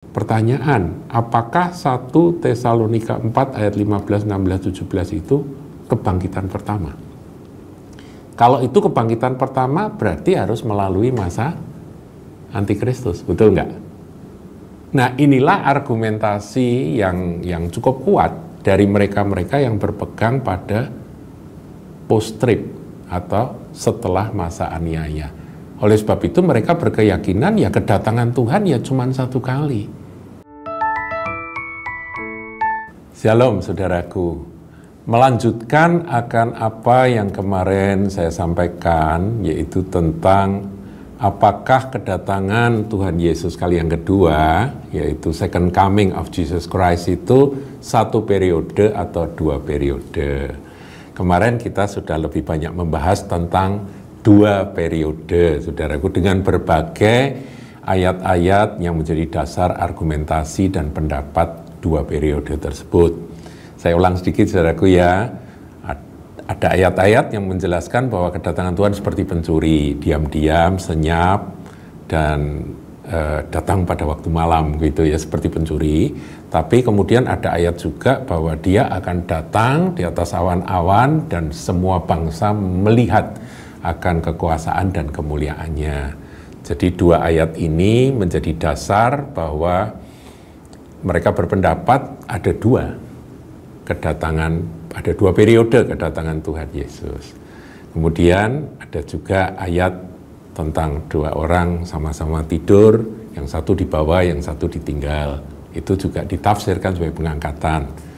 Pertanyaan, apakah 1 Tesalonika 4 ayat 15, 16, 17 itu kebangkitan pertama? Kalau itu kebangkitan pertama, berarti harus melalui masa antikristus, betul nggak? Nah, inilah argumentasi yang cukup kuat dari mereka-mereka yang berpegang pada post-trib atau setelah masa aniaya. Oleh sebab itu mereka berkeyakinan ya kedatangan Tuhan ya cuma satu kali. Shalom saudaraku, melanjutkan akan apa yang kemarin saya sampaikan, yaitu tentang apakah kedatangan Tuhan Yesus kali yang kedua, yaitu second coming of Jesus Christ itu satu periode atau dua periode. Kemarin kita sudah lebih banyak membahas tentang dua periode, saudaraku, dengan berbagai ayat-ayat yang menjadi dasar argumentasi dan pendapat dua periode tersebut. Saya ulang sedikit, saudaraku ya. Ada ayat-ayat yang menjelaskan bahwa kedatangan Tuhan seperti pencuri, diam-diam, senyap, dan datang pada waktu malam gitu ya, seperti pencuri. Tapi kemudian ada ayat juga bahwa dia akan datang di atas awan-awan dan semua bangsa melihat akan kekuasaan dan kemuliaannya. Jadi dua ayat ini menjadi dasar bahwa mereka berpendapat ada dua periode kedatangan Tuhan Yesus. Kemudian ada juga ayat tentang dua orang sama-sama tidur, yang satu dibawa, yang satu ditinggal. Itu juga ditafsirkan sebagai pengangkatan.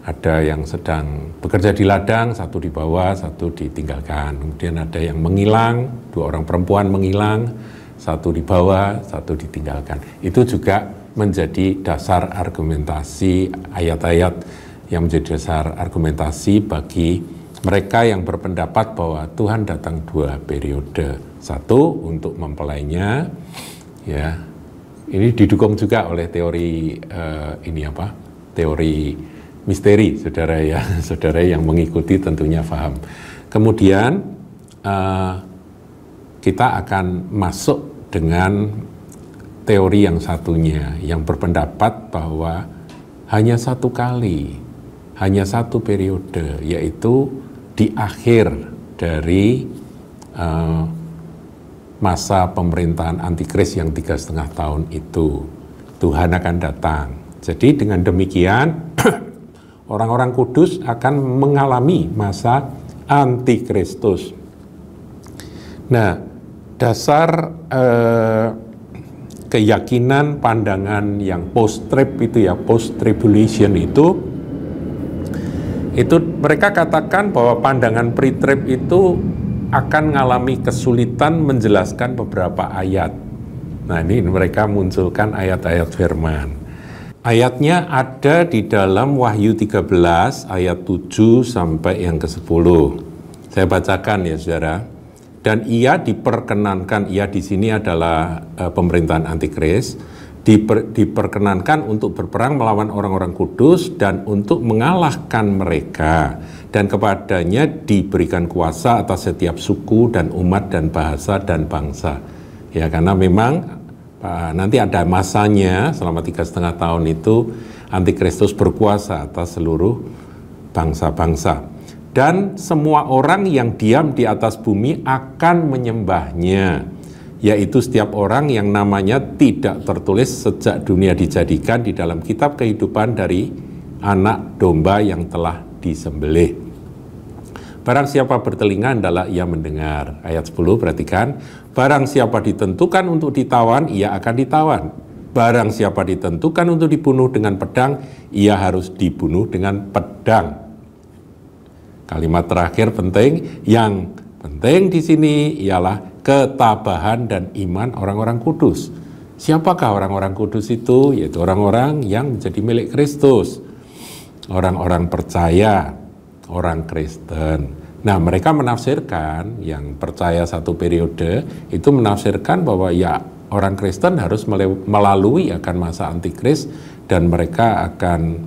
Ada yang sedang bekerja di ladang, satu dibawa, satu ditinggalkan. Kemudian ada yang menghilang, dua orang perempuan menghilang, satu dibawa, satu ditinggalkan. Itu juga menjadi dasar argumentasi ayat-ayat yang menjadi dasar argumentasi bagi mereka yang berpendapat bahwa Tuhan datang dua periode. Satu untuk mempelainya, ya. Ini didukung juga oleh teori teori misteri, saudara ya, saudara yang mengikuti tentunya paham. Kemudian kita akan masuk dengan teori yang satunya, yang berpendapat bahwa hanya satu kali, hanya satu periode, yaitu di akhir dari masa pemerintahan antikris yang 3,5 tahun itu, Tuhan akan datang. Jadi dengan demikian, orang-orang kudus akan mengalami masa antikristus. Nah, dasar keyakinan pandangan yang post-trib itu ya, post-tribulation itu mereka katakan bahwa pandangan pre-trib itu akan mengalami kesulitan menjelaskan beberapa ayat. Nah, ini mereka munculkan ayat-ayat firman. Ayatnya ada di dalam Wahyu 13 ayat 7 sampai yang ke-10. Saya bacakan ya, saudara. Dan ia diperkenankan, ia di sini adalah pemerintahan antikris, diperkenankan untuk berperang melawan orang-orang kudus dan untuk mengalahkan mereka. Dan kepadanya diberikan kuasa atas setiap suku dan umat dan bahasa dan bangsa. Ya, karena memang nanti ada masanya selama 3,5 tahun itu antikristus berkuasa atas seluruh bangsa-bangsa. Dan semua orang yang diam di atas bumi akan menyembahnya, yaitu setiap orang yang namanya tidak tertulis sejak dunia dijadikan di dalam kitab kehidupan dari anak domba yang telah disembelih. Barang siapa bertelinga hendaklah ia mendengar. Ayat 10, perhatikan. Barang siapa ditentukan untuk ditawan, ia akan ditawan. Barang siapa ditentukan untuk dibunuh dengan pedang, ia harus dibunuh dengan pedang. Kalimat terakhir penting, yang penting di sini ialah ketabahan dan iman orang-orang kudus. Siapakah orang-orang kudus itu? Yaitu orang-orang yang menjadi milik Kristus, orang-orang percaya, orang Kristen. Nah, mereka menafsirkan, yang percaya satu periode itu menafsirkan bahwa ya orang Kristen harus melalui akan masa antikris dan mereka akan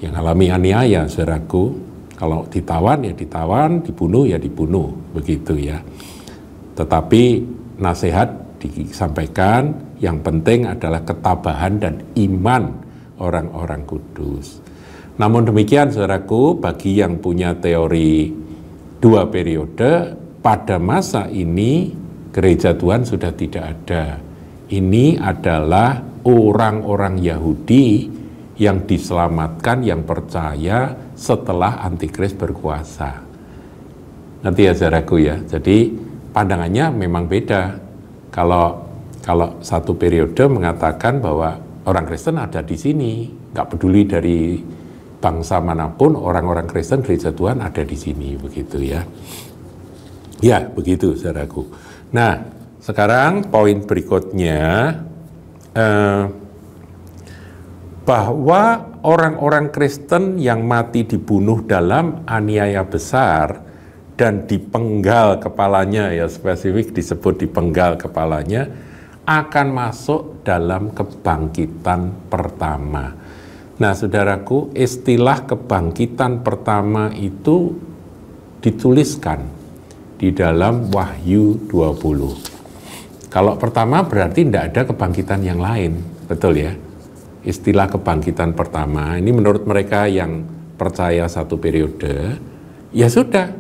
yang alami aniaya, saudaraku. Kalau ditawan ya ditawan, dibunuh ya dibunuh, begitu ya. Tetapi nasihat disampaikan, yang penting adalah ketabahan dan iman orang-orang kudus. Namun demikian, saudaraku, bagi yang punya teori 2 periode, pada masa ini gereja Tuhan sudah tidak ada. Ini adalah orang-orang Yahudi yang diselamatkan, yang percaya setelah antikris berkuasa. Nanti ya saudaraku ya, jadi pandangannya memang beda. Kalau satu periode mengatakan bahwa orang Kristen ada di sini, nggak peduli dari bangsa manapun, orang-orang Kristen gereja Tuhan ada di sini, begitu ya. Ya, begitu saudaraku. Nah, sekarang poin berikutnya, bahwa orang-orang Kristen yang mati dibunuh dalam aniaya besar dan dipenggal kepalanya, ya spesifik disebut dipenggal kepalanya, akan masuk dalam kebangkitan pertama. Nah, saudaraku, istilah kebangkitan pertama itu dituliskan di dalam Wahyu 20. Kalau pertama berarti tidak ada kebangkitan yang lain, betul ya? Istilah kebangkitan pertama, ini menurut mereka yang percaya satu periode, ya sudah,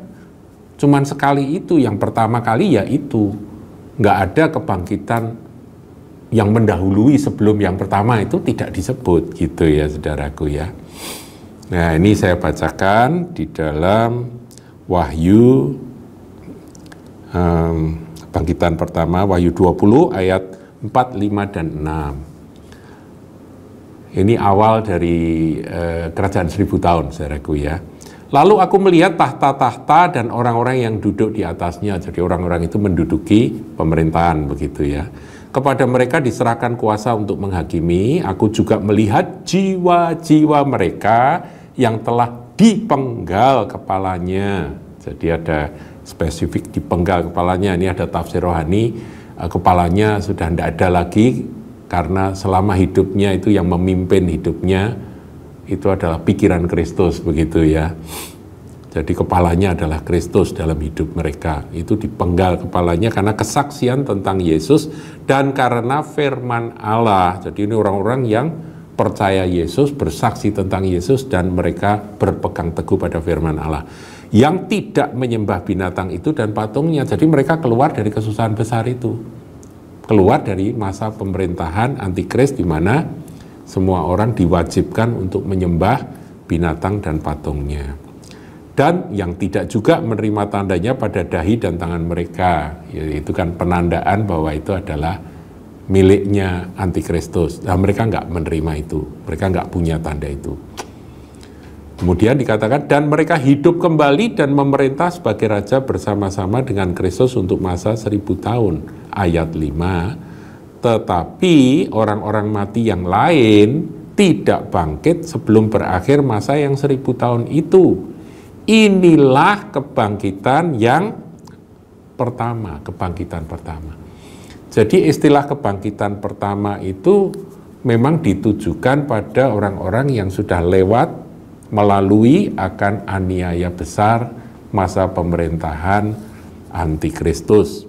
cuman sekali itu, yang pertama kali ya itu. Nggak ada kebangkitan yang mendahului sebelum yang pertama, itu tidak disebut, gitu ya saudaraku ya. Nah, ini saya bacakan di dalam Wahyu kebangkitan pertama, Wahyu 20 ayat 4, 5, dan 6. Ini awal dari kerajaan 1000 tahun, saudaraku ya. Lalu aku melihat tahta-tahta dan orang-orang yang duduk di atasnya. Jadi orang-orang itu menduduki pemerintahan, begitu ya. Kepada mereka diserahkan kuasa untuk menghakimi. Aku juga melihat jiwa-jiwa mereka yang telah dipenggal kepalanya. Jadi ada spesifik dipenggal kepalanya. Ini ada tafsir rohani, kepalanya sudah tidak ada lagi, karena selama hidupnya itu yang memimpin hidupnya itu adalah pikiran Kristus, begitu ya. Jadi kepalanya adalah Kristus dalam hidup mereka. Itu dipenggal kepalanya karena kesaksian tentang Yesus dan karena firman Allah. Jadi ini orang-orang yang percaya Yesus, bersaksi tentang Yesus, dan mereka berpegang teguh pada firman Allah. Yang tidak menyembah binatang itu dan patungnya. Jadi mereka keluar dari kesusahan besar itu. Keluar dari masa pemerintahan antikris di mana semua orang diwajibkan untuk menyembah binatang dan patungnya. Dan yang tidak juga menerima tandanya pada dahi dan tangan mereka, yaitu kan penandaan bahwa itu adalah miliknya antikristus. Nah, mereka nggak menerima itu, mereka nggak punya tanda itu. Kemudian dikatakan, dan mereka hidup kembali dan memerintah sebagai raja bersama-sama dengan Kristus untuk masa 1000 tahun. Ayat 5, tetapi orang-orang mati yang lain tidak bangkit sebelum berakhir masa yang 1000 tahun itu. Inilah kebangkitan yang pertama, kebangkitan pertama. Jadi istilah kebangkitan pertama itu memang ditujukan pada orang-orang yang sudah lewat melalui akan aniaya besar masa pemerintahan antikristus.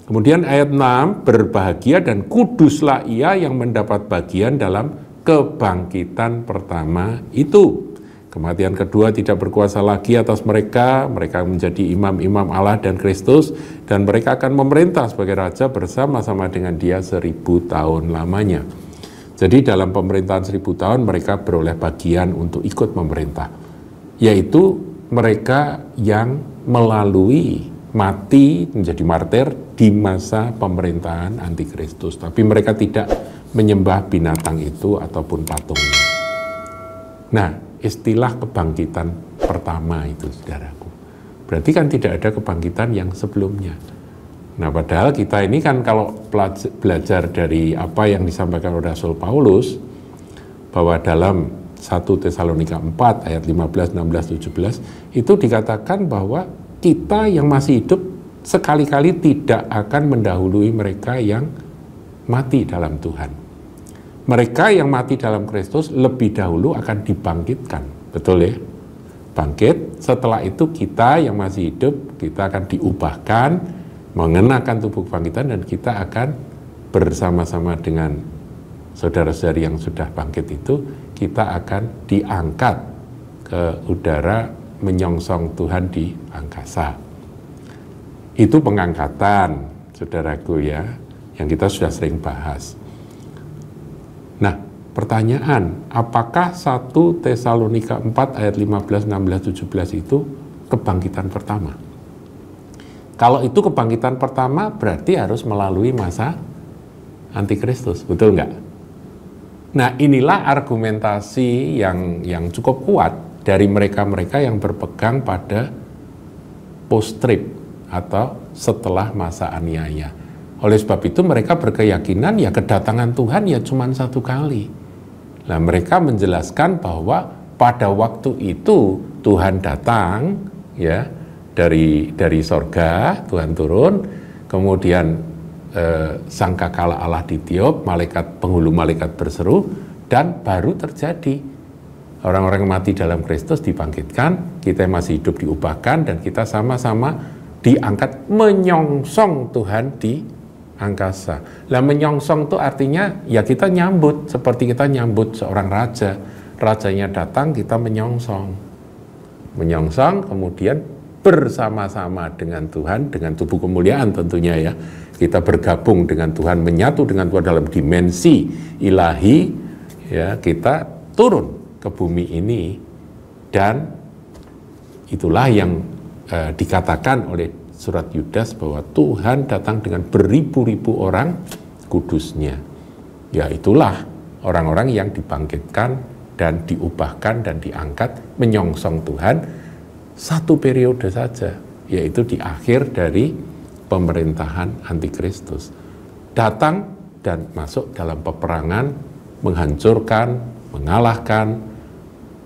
Kemudian ayat 6, berbahagia dan kuduslah ia yang mendapat bagian dalam kebangkitan pertama itu. Kematian kedua tidak berkuasa lagi atas mereka, mereka menjadi imam-imam Allah dan Kristus, dan mereka akan memerintah sebagai raja bersama-sama dengan dia 1000 tahun lamanya. Jadi dalam pemerintahan 1000 tahun mereka beroleh bagian untuk ikut memerintah, yaitu mereka yang melalui mati menjadi martir di masa pemerintahan antikristus. Tapi mereka tidak menyembah binatang itu ataupun patungnya. Nah, istilah kebangkitan pertama itu, saudaraku, berarti kan tidak ada kebangkitan yang sebelumnya. Nah, padahal kita ini kan kalau belajar dari apa yang disampaikan oleh Rasul Paulus, bahwa dalam 1 Tesalonika 4 ayat 15, 16, 17 itu dikatakan bahwa kita yang masih hidup sekali-kali tidak akan mendahului mereka yang mati dalam Tuhan. Mereka yang mati dalam Kristus lebih dahulu akan dibangkitkan, betul ya? Bangkit, setelah itu kita yang masih hidup, kita akan diubahkan mengenakan tubuh kebangkitan, dan kita akan bersama-sama dengan saudara-saudari yang sudah bangkit itu, kita akan diangkat ke udara menyongsong Tuhan di angkasa. Itu pengangkatan, saudaraku ya, yang kita sudah sering bahas. Nah, pertanyaan, apakah 1 Tesalonika 4 ayat 15, 16, 17 itu kebangkitan pertama? Kalau itu kebangkitan pertama, berarti harus melalui masa antikristus, betul nggak? Nah, inilah argumentasi yang cukup kuat dari mereka-mereka yang berpegang pada post-trib atau setelah masa aniaya. Oleh sebab itu mereka berkeyakinan ya kedatangan Tuhan ya cuma satu kali. Nah, mereka menjelaskan bahwa pada waktu itu Tuhan datang ya dari sorga, Tuhan turun, kemudian sangkakala Allah ditiup, penghulu malaikat berseru, dan baru terjadi orang-orang yang mati dalam Kristus dibangkitkan, kita yang masih hidup diubahkan, dan kita sama-sama diangkat menyongsong Tuhan di angkasa. Lah menyongsong itu artinya ya kita nyambut, seperti kita nyambut seorang raja. Rajanya datang, kita menyongsong. Menyongsong, kemudian bersama-sama dengan Tuhan, dengan tubuh kemuliaan tentunya ya. Kita bergabung dengan Tuhan, menyatu dengan Tuhan dalam dimensi ilahi, ya kita turun ke bumi ini, dan itulah yang dikatakan oleh surat Yudas bahwa Tuhan datang dengan beribu-ribu orang kudusnya. Ya itulah orang-orang yang dibangkitkan dan diubahkan dan diangkat menyongsong Tuhan satu periode saja, yaitu di akhir dari pemerintahan antikristus. Datang dan masuk dalam peperangan, menghancurkan, mengalahkan,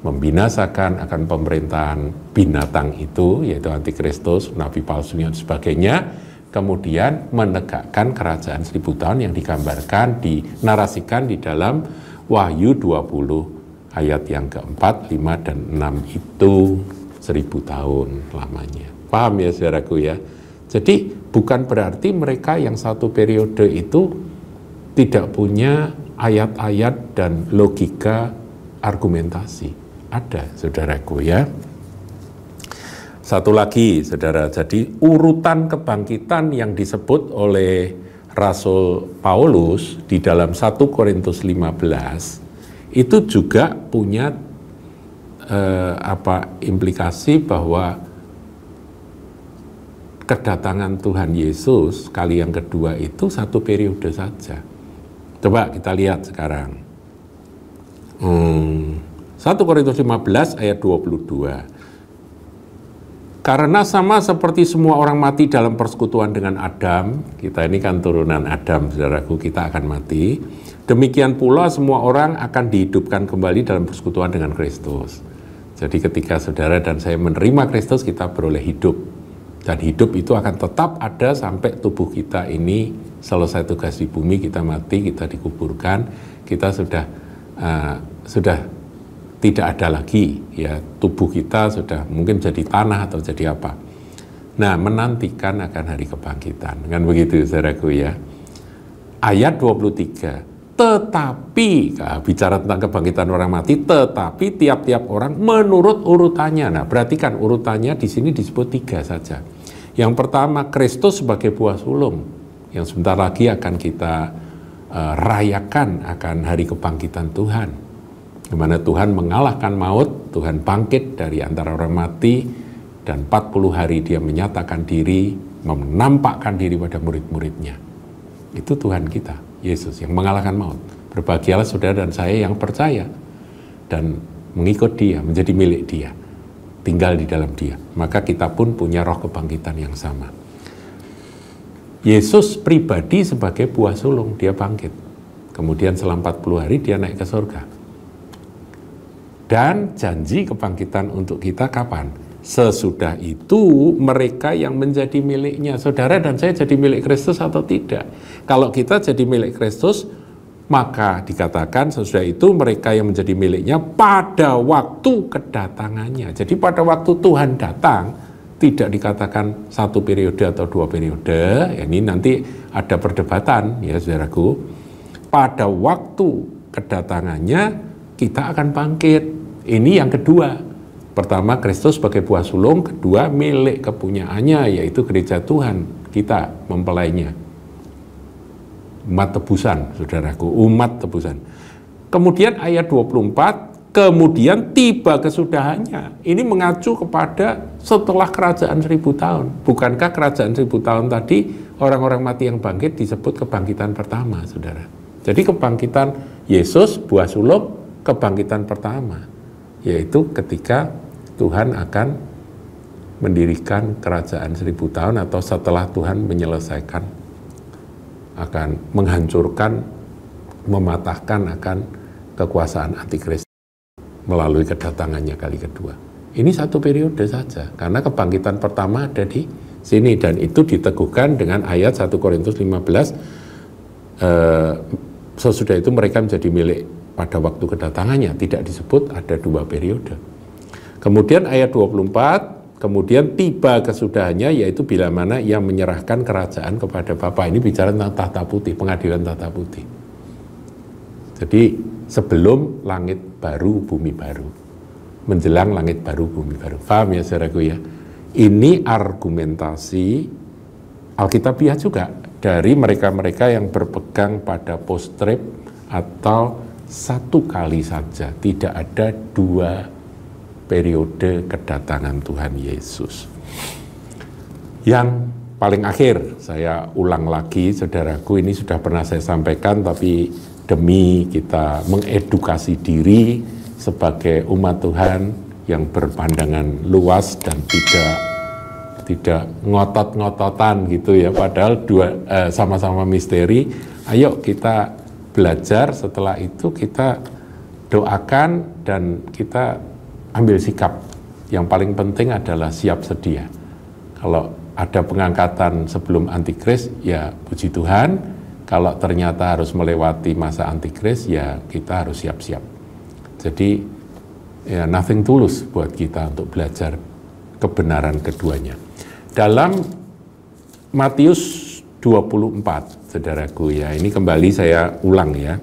membinasakan akan pemerintahan binatang itu, yaitu antikristus, nabi palsu dan sebagainya, kemudian menegakkan kerajaan 1000 tahun yang digambarkan, dinarasikan di dalam Wahyu 20 ayat yang keempat, 5, dan 6 itu 1000 tahun lamanya. Paham ya saudaraku ya? Jadi bukan berarti mereka yang satu periode itu tidak punya ayat-ayat dan logika argumentasi. Ada, saudaraku ya. Satu lagi, saudara, jadi urutan kebangkitan yang disebut oleh Rasul Paulus di dalam 1 Korintus 15 itu juga punya implikasi bahwa kedatangan Tuhan Yesus kali yang kedua itu satu periode saja. Coba kita lihat sekarang. 1 Korintus 15 ayat 22. Karena sama seperti semua orang mati dalam persekutuan dengan Adam, kita ini kan turunan Adam, saudaraku, kita akan mati. Demikian pula semua orang akan dihidupkan kembali dalam persekutuan dengan Kristus. Jadi ketika saudara dan saya menerima Kristus, kita beroleh hidup. Dan hidup itu akan tetap ada sampai tubuh kita ini selesai tugas di bumi, kita mati, kita dikuburkan, kita sudah tidak ada lagi, ya tubuh kita sudah mungkin jadi tanah atau jadi apa. Nah, menantikan akan hari kebangkitan. Kan begitu, saudaraku ya. Ayat 23, tetapi, bicara tentang kebangkitan orang mati, tetapi tiap-tiap orang menurut urutannya. Nah, perhatikan urutannya di sini disebut 3 saja. Yang pertama, Kristus sebagai buah sulung, yang sebentar lagi akan kita rayakan akan hari kebangkitan Tuhan, di mana Tuhan mengalahkan maut, Tuhan bangkit dari antara orang mati, dan 40 hari dia menyatakan diri, menampakkan diri pada murid-muridnya. Itu Tuhan kita, Yesus, yang mengalahkan maut. Berbahagialah saudara dan saya yang percaya dan mengikut dia, menjadi milik dia, tinggal di dalam dia. Maka kita pun punya roh kebangkitan yang sama. Yesus pribadi sebagai buah sulung, dia bangkit. Kemudian selama 40 hari dia naik ke surga. Dan janji kebangkitan untuk kita kapan? Sesudah itu mereka yang menjadi miliknya. Saudara dan saya jadi milik Kristus atau tidak? Kalau kita jadi milik Kristus, maka dikatakan sesudah itu mereka yang menjadi miliknya pada waktu kedatangannya. Jadi pada waktu Tuhan datang, tidak dikatakan satu periode atau dua periode. Ini nanti ada perdebatan ya saudaraku. Pada waktu kedatangannya kita akan bangkit. Ini yang kedua. Pertama, Kristus sebagai buah sulung. Kedua, milik kepunyaannya, yaitu gereja Tuhan, kita mempelainya. Umat tebusan, saudaraku, umat tebusan. Kemudian ayat 24, kemudian tiba kesudahannya. Ini mengacu kepada setelah kerajaan 1000 tahun. Bukankah kerajaan 1000 tahun tadi, orang-orang mati yang bangkit disebut kebangkitan pertama, saudara. Jadi kebangkitan Yesus, buah sulung, kebangkitan pertama. Yaitu ketika Tuhan akan mendirikan kerajaan 1000 tahun atau setelah Tuhan menyelesaikan, akan menghancurkan, mematahkan akan kekuasaan antikristus melalui kedatangannya kali kedua. Ini satu periode saja, karena kebangkitan pertama ada di sini, dan itu diteguhkan dengan ayat 1 Korintus 15, sesudah itu mereka menjadi milik pada waktu kedatangannya, tidak disebut ada dua periode. Kemudian ayat 24, kemudian tiba kesudahannya, yaitu bila mana ia menyerahkan kerajaan kepada Bapa. Ini bicara tentang tahta putih, pengadilan tahta putih. Jadi sebelum langit baru, bumi baru, menjelang langit baru, bumi baru. Paham ya saudaraku ya? Ini argumentasi Alkitabiah juga dari mereka-mereka yang berpegang pada post-trib atau satu kali saja, tidak ada dua periode kedatangan Tuhan Yesus. Yang paling akhir, saya ulang lagi saudaraku, ini sudah pernah saya sampaikan, tapi demi kita mengedukasi diri sebagai umat Tuhan yang berpandangan luas dan tidak ngotot-ngototan gitu ya, padahal sama-sama misteri. Ayo kita belajar, setelah itu kita doakan dan kita ambil sikap. Yang paling penting adalah siap sedia. Kalau ada pengangkatan sebelum antikris, ya puji Tuhan. Kalau ternyata harus melewati masa antikris, ya kita harus siap-siap. Jadi ya nothing tulus buat kita untuk belajar kebenaran keduanya. Dalam Matius 24, saudaraku ya, ini kembali saya ulang ya,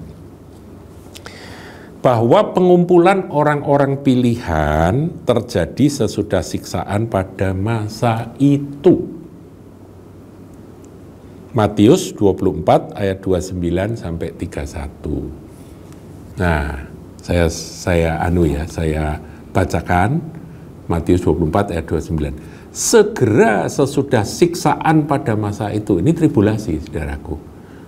bahwa pengumpulan orang-orang pilihan terjadi sesudah siksaan pada masa itu. Matius 24 ayat 29 sampai 31. Nah, saya bacakan Matius 24 ayat 29. Segera sesudah siksaan pada masa itu, ini tribulasi, saudaraku.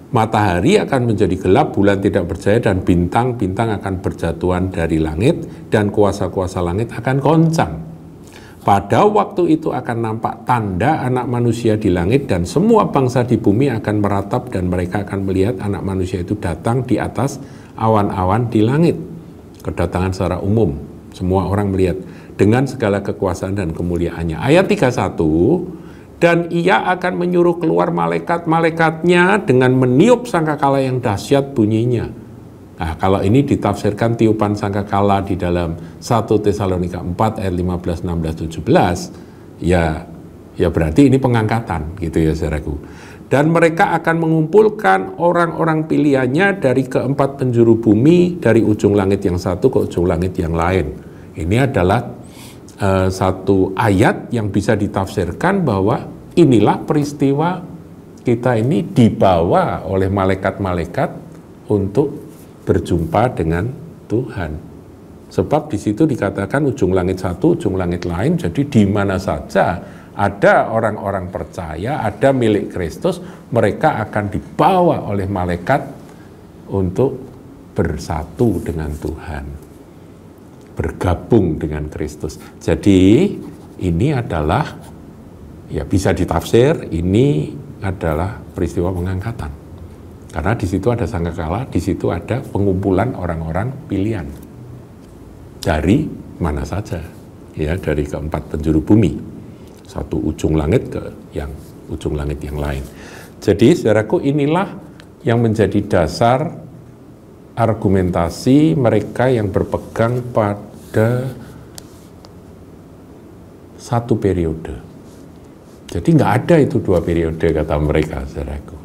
Matahari akan menjadi gelap, bulan tidak bercahaya, dan bintang-bintang akan berjatuhan dari langit, dan kuasa-kuasa langit akan goncang. Pada waktu itu akan nampak tanda Anak Manusia di langit, dan semua bangsa di bumi akan meratap, dan mereka akan melihat Anak Manusia itu datang di atas awan-awan di langit. Kedatangan secara umum, semua orang melihat dengan segala kekuasaan dan kemuliaannya. Ayat 31, dan ia akan menyuruh keluar malaikat-malaikatnya dengan meniup sangkakala yang dahsyat bunyinya. Nah, kalau ini ditafsirkan tiupan sangkakala di dalam 1 Tesalonika 4 ayat 15, 16, 17, ya berarti ini pengangkatan gitu ya saudaraku. Dan mereka akan mengumpulkan orang-orang pilihannya dari keempat penjuru bumi, dari ujung langit yang satu ke ujung langit yang lain. Ini adalah satu ayat yang bisa ditafsirkan bahwa inilah peristiwa kita ini dibawa oleh malaikat-malaikat untuk berjumpa dengan Tuhan. Sebab di situ dikatakan ujung langit satu, ujung langit lain. Jadi di mana saja ada orang-orang percaya, ada milik Kristus, mereka akan dibawa oleh malaikat untuk bersatu dengan Tuhan, bergabung dengan Kristus. Jadi ini adalah, ya bisa ditafsir, ini adalah peristiwa pengangkatan. Karena di situ ada sangkakala, di situ ada pengumpulan orang-orang pilihan dari mana saja, ya dari keempat penjuru bumi, satu ujung langit ke yang ujung langit yang lain. Jadi saudaraku, inilah yang menjadi dasar argumentasi mereka yang berpegang pada satu periode, Jadi nggak ada itu 2 periode kata mereka, saudaraku.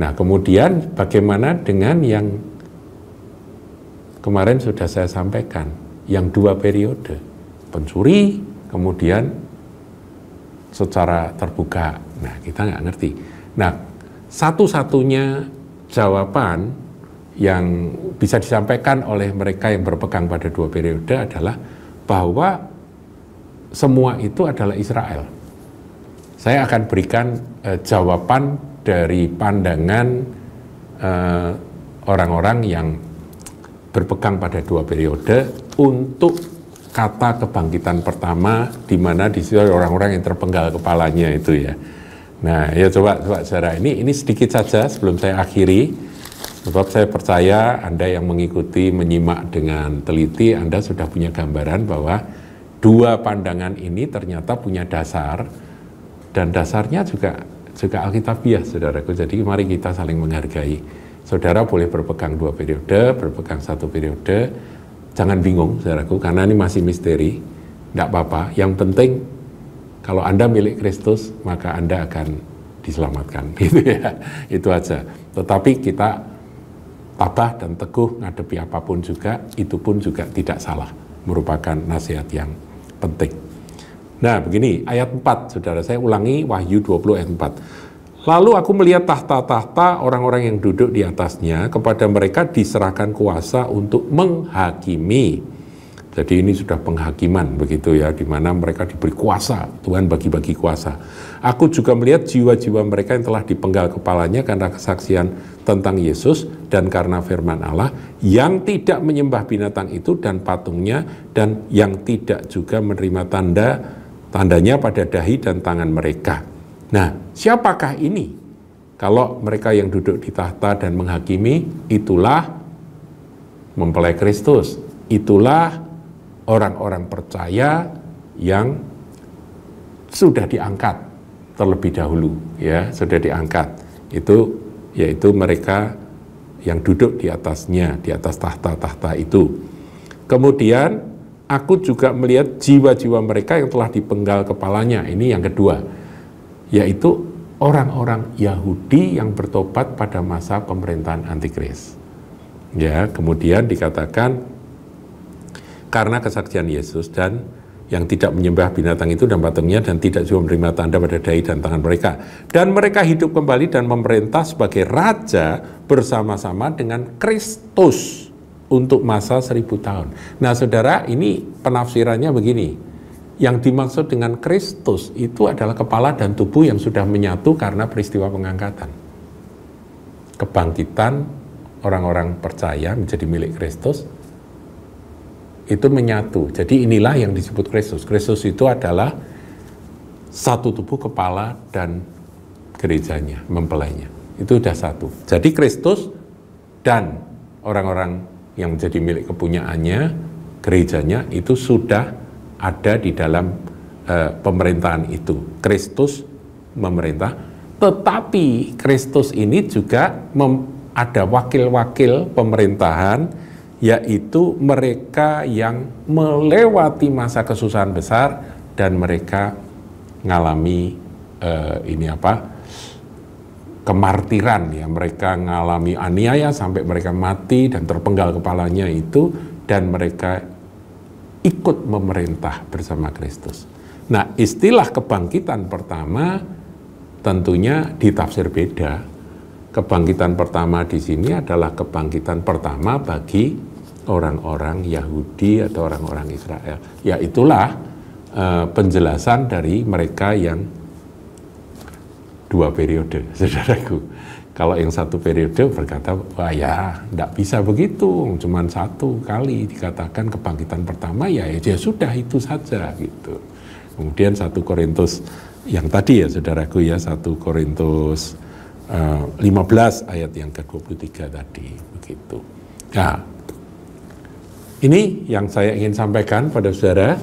Nah kemudian bagaimana dengan yang kemarin sudah saya sampaikan, yang 2 periode, pencuri, kemudian secara terbuka. Nah kita nggak ngerti. Nah satu-satunya jawaban yang bisa disampaikan oleh mereka yang berpegang pada 2 periode adalah bahwa semua itu adalah Israel. Saya akan berikan jawaban dari pandangan orang-orang yang berpegang pada 2 periode untuk kata kebangkitan pertama, di mana di situ orang-orang yang terpenggal kepalanya itu ya. Nah, ya coba saudara, ini sedikit saja sebelum saya akhiri, sebab saya percaya Anda yang mengikuti, menyimak dengan teliti, Anda sudah punya gambaran bahwa 2 pandangan ini ternyata punya dasar, dan dasarnya juga alkitabiah, saudaraku. Jadi mari kita saling menghargai. Saudara boleh berpegang 2 periode, berpegang 1 periode, jangan bingung, saudaraku, karena ini masih misteri, tidak apa-apa. Yang penting kalau Anda milik Kristus, maka Anda akan diselamatkan, gitu ya. Itu aja. Tetapi kita tabah dan teguh menghadapi apapun juga, itu pun juga tidak salah, merupakan nasihat yang penting. Nah, begini, ayat 4, saudara, saya ulangi Wahyu 20 ayat 4. Lalu aku melihat tahta-tahta orang-orang yang duduk di atasnya, kepada mereka diserahkan kuasa untuk menghakimi. Jadi ini sudah penghakiman begitu ya, di mana mereka diberi kuasa, Tuhan bagi-bagi kuasa. Aku juga melihat jiwa-jiwa mereka yang telah dipenggal kepalanya karena kesaksian tentang Yesus dan karena firman Allah, yang tidak menyembah binatang itu dan patungnya, dan yang tidak juga menerima tandanya pada dahi dan tangan mereka. Nah, siapakah ini? Kalau mereka yang duduk di tahta dan menghakimi, itulah mempelai Kristus. Itulah orang-orang percaya yang sudah diangkat terlebih dahulu, ya, sudah diangkat. Itu yaitu mereka yang duduk di atasnya, di atas tahta-tahta itu. Kemudian aku juga melihat jiwa-jiwa mereka yang telah dipenggal kepalanya. Ini yang kedua, yaitu orang-orang Yahudi yang bertobat pada masa pemerintahan Antikris. Ya, kemudian dikatakan karena kesaksian Yesus dan yang tidak menyembah binatang itu dan patungnya, dan tidak juga menerima tanda pada dahi dan tangan mereka. Dan mereka hidup kembali dan memerintah sebagai raja bersama-sama dengan Kristus untuk masa 1000 tahun. Nah saudara, ini penafsirannya begini. Yang dimaksud dengan Kristus itu adalah kepala dan tubuh yang sudah menyatu karena peristiwa pengangkatan. Kebangkitan orang-orang percaya menjadi milik Kristus itu menyatu. Jadi inilah yang disebut Kristus. Kristus itu adalah satu tubuh, kepala dan gerejanya, mempelainya. Itu sudah satu. Jadi Kristus dan orang-orang yang menjadi milik kepunyaannya, gerejanya, itu sudah ada di dalam pemerintahan itu. Kristus memerintah, tetapi Kristus ini juga ada wakil-wakil pemerintahan, yaitu mereka yang melewati masa kesusahan besar dan mereka mengalami kemartiran, ya, mereka mengalami aniaya sampai mereka mati dan terpenggal kepalanya itu, dan mereka ikut memerintah bersama Kristus. Nah, istilah kebangkitan pertama tentunya ditafsir beda. Kebangkitan pertama di sini adalah kebangkitan pertama bagi orang-orang Yahudi atau orang-orang Israel. Ya, itulah penjelasan dari mereka yang 2 periode, saudaraku. Kalau yang 1 periode berkata, wah ya, tidak bisa begitu, cuma 1 kali dikatakan kebangkitan pertama, ya sudah itu saja gitu. Kemudian 1 Korintus yang tadi ya, saudaraku ya, 1 Korintus 15 ayat yang ke-23 tadi, begitu. Nah, ini yang saya ingin sampaikan pada saudara.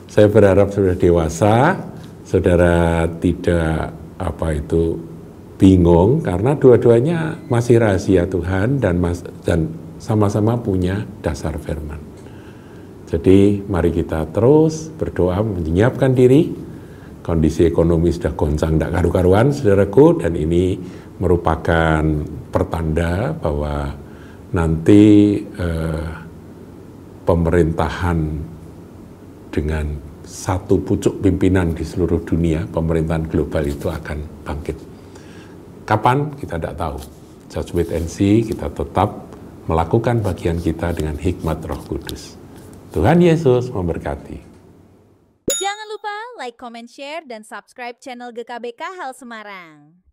Saya berharap saudara dewasa, saudara tidak bingung, karena dua-duanya masih rahasia Tuhan dan sama-sama punya dasar firman. Jadi mari kita terus berdoa, menyiapkan diri, kondisi ekonomi sudah goncang tidak karu-karuan, saudaraku, dan ini merupakan pertanda bahwa nanti pemerintahan dengan satu pucuk pimpinan di seluruh dunia, pemerintahan global itu akan bangkit. Kapan? Kita tidak tahu. Just wait and see, kita tetap melakukan bagian kita dengan hikmat Roh Kudus. Tuhan Yesus memberkati. Jangan lupa like, comment, share, dan subscribe channel GKBK Hal Semarang.